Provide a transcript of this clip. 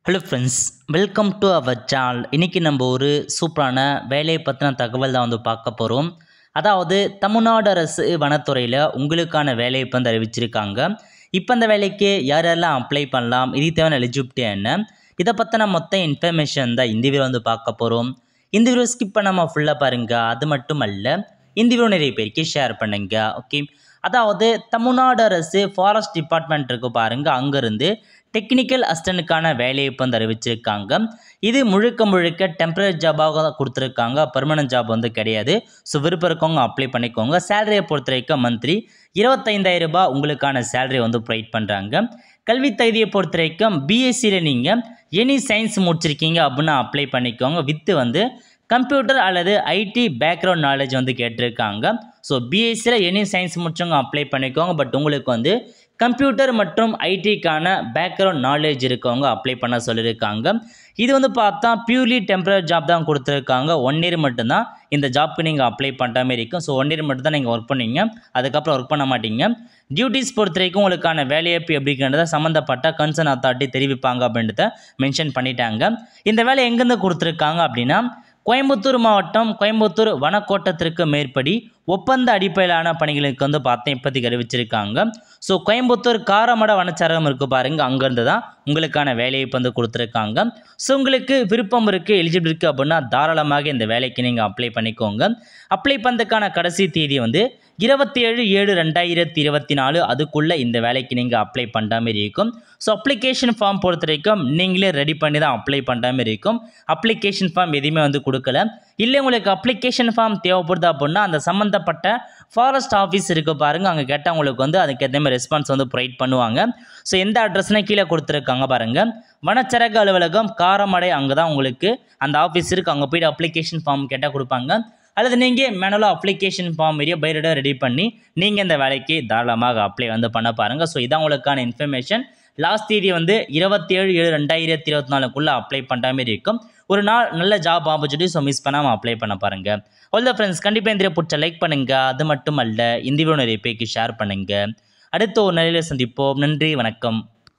Hello friends, welcome to our channel. இன்றைக்கி நம்ம ஒரு சூப்பரான வேலையை பற்றின தகவல் தான் பார்க்க போகிறோம். அதாவது தமிழ்நாடு அரசு வனத்துறையில் உங்களுக்கான வேலையை இப்போ அறிவிச்சிருக்காங்க. இப்போ அந்த வேலைக்கு யாரெல்லாம் அப்ளை பண்ணலாம், இது தேவையான எலிஜிபிலிட்டி என்ன, இதை பற்றின மொத்த இன்ஃபர்மேஷன் தான் இந்த வீடியோ பார்க்க போகிறோம். இந்த வீடியோ ஸ்கிப் பண்ணாமல் ஃபுல்லாக பாருங்கள். அது மட்டும் அல்ல, இந்த வீடியோ நிறைய பேருக்கு ஷேர் பண்ணுங்க. ஓகே, அதாவது தமிழ்நாடு அரசு ஃபாரஸ்ட் டிபார்ட்மெண்ட் இருக்கு பாருங்கள், அங்கேருந்து டெக்னிக்கல் அசிஸ்டண்ட்டுக்கான வேலையை இப்போ அறிவிச்சிருக்காங்க. இது முழுக்க டெம்பரரி ஜாபாக தான் கொடுத்துருக்காங்க, பர்மனன்ட் ஜாப் கிடையாது. ஸோ விருப்பம் இருக்கவங்க அப்ளை பண்ணிக்கோங்க. சேலரியை பொறுத்த வரைக்கும் மந்த்லி 25,000 ரூபாய் உங்களுக்கான சேலரி ப்ரொவைட் பண்ணுறாங்க. கல்வி தகுதியை பொறுத்த வரைக்கும் பிஎஸ்சியில் நீங்கள் எனி சயின்ஸ் முடிச்சிருக்கீங்க அப்படின்னா அப்ளை பண்ணிக்கோங்க. வித்து கம்ப்யூட்டர் அல்லது ஐடி பேக்ரவுண்ட் நாலேஜ் கேட்டிருக்காங்க. ஸோ பிஎஸ்சியில் எனி சயின்ஸ் முடிச்சவங்க அப்ளை பண்ணிக்கோங்க. பட் உங்களுக்கு கம்ப்யூட்டர் மற்றும் ஐடிக்கான பேக்ரவுண்ட் நாலேஜ் இருக்கவங்க அப்ளை பண்ண சொல்லியிருக்காங்க. இது பார்த்தா பியூர்லி டெம்பரரி ஜாப் தான் கொடுத்துருக்காங்க. 1 இயர் மட்டும்தான் இந்த ஜாப்க்கு நீங்கள் அப்ளை பண்ணுற மாதிரி இருக்கும். ஸோ 1 இயர் மட்டும் தான் நீங்கள் ஒர்க் பண்ணுவீங்க, அதுக்கப்புறம் ஒர்க் பண்ண மாட்டீங்க. டியூட்டிஸ் பொறுத்த வரைக்கும் உங்களுக்கான வேலையப்பு எப்படின்றத சம்மந்தப்பட்ட கன்சர்ன் அத்தாரிட்டி தெரிவிப்பாங்க அப்படின்றத மென்ஷன் பண்ணிட்டாங்க. இந்த வேலை எங்கேருந்து கொடுத்துருக்காங்க அப்படின்னா, கோயம்புத்தூர் மாவட்டம் கோயம்புத்தூர் வனக்கோட்டத்திற்கு மேற்படி ஒப்பந்த அடிப்படையிலான பணிகளுக்கு பார்த்தேன் இப்போதைக்கு அறிவிச்சிருக்காங்க. ஸோ கோயம்புத்தூர் காரமட வனச்சரகம் இருக்குது பாருங்கள், அங்கேருந்து தான் உங்களுக்கான வேலையை இப்போ கொடுத்துருக்காங்க. ஸோ உங்களுக்கு விருப்பம் இருக்குது, எலிஜிபிள் இருக்குது அப்படின்னா தாராளமாக இந்த வேலைக்கு நீங்கள் அப்ளை பண்ணிக்கோங்க. அப்ளை பண்ணுறதுக்கான கடைசி தேதி 27/7/2024, அதுக்குள்ளே இந்த வேலைக்கு நீங்கள் அப்ளை பண்ணுற மாதிரி இருக்கும். ஸோ அப்ளிகேஷன் ஃபார்ம் பொறுத்த வரைக்கும் நீங்களே ரெடி பண்ணி தான் அப்ளை பண்ணுற மாதிரி இருக்கும். அப்ளிகேஷன் ஃபார்ம் எதுவுமே கொடுக்கல. இல்லை உங்களுக்கு அப்ளிகேஷன் ஃபார்ம் தேவைப்படுது அப்படின்னா அந்த சம்மந்தப்பட்ட ஃபாரஸ்ட் ஆஃபீஸ் இருக்குது பாருங்கள், அங்கே கேட்டால் உங்களுக்கு அதுக்கேற்ற மாதிரி ரெஸ்பான்ஸ் ப்ரொவைட் பண்ணுவாங்க. ஸோ எந்த அட்ரஸ்னு கீழே கொடுத்துருக்காங்க பாருங்கள், வனச்சரக அலுவலகம் காரமடை, அங்கே தான் உங்களுக்கு அந்த ஆஃபீஸ் இருக்குது. அங்கே போய்ட்டு அப்ளிகேஷன் ஃபார்ம் கேட்டால் கொடுப்பாங்க. அல்லது நீங்கள் மேனுவலாக அப்ளிகேஷன் ஃபார்ம் ஏரியா பைரடாக ரெடி பண்ணி நீங்கள் இந்த வேலைக்கு தாராளமாக அப்ளை பண்ண பாருங்கள். ஸோ இதான் உங்களுக்கான இன்ஃபர்மேஷன். லாஸ்ட் தேதி 27/7/2024 அப்ளை பண்ணுற மாதிரி இருக்கும். ஒரு நாள் நல்ல ஜாப் ஆப்பர்ச்சுனிட்டி, ஸோ மிஸ் பண்ணாமல் அப்ளை பண்ண பாருங்கள். ஆல் த ஃப்ரெண்ட்ஸ், கண்டிப்பாக இந்த பிடிச்ச லைக் பண்ணுங்கள். அது மட்டும் அல்ல, இந்த வீடியோ நிறைய பேருக்கு ஷேர் பண்ணுங்கள். அடுத்த ஒரு நிலையில் சந்திப்போம். நன்றி, வணக்கம்.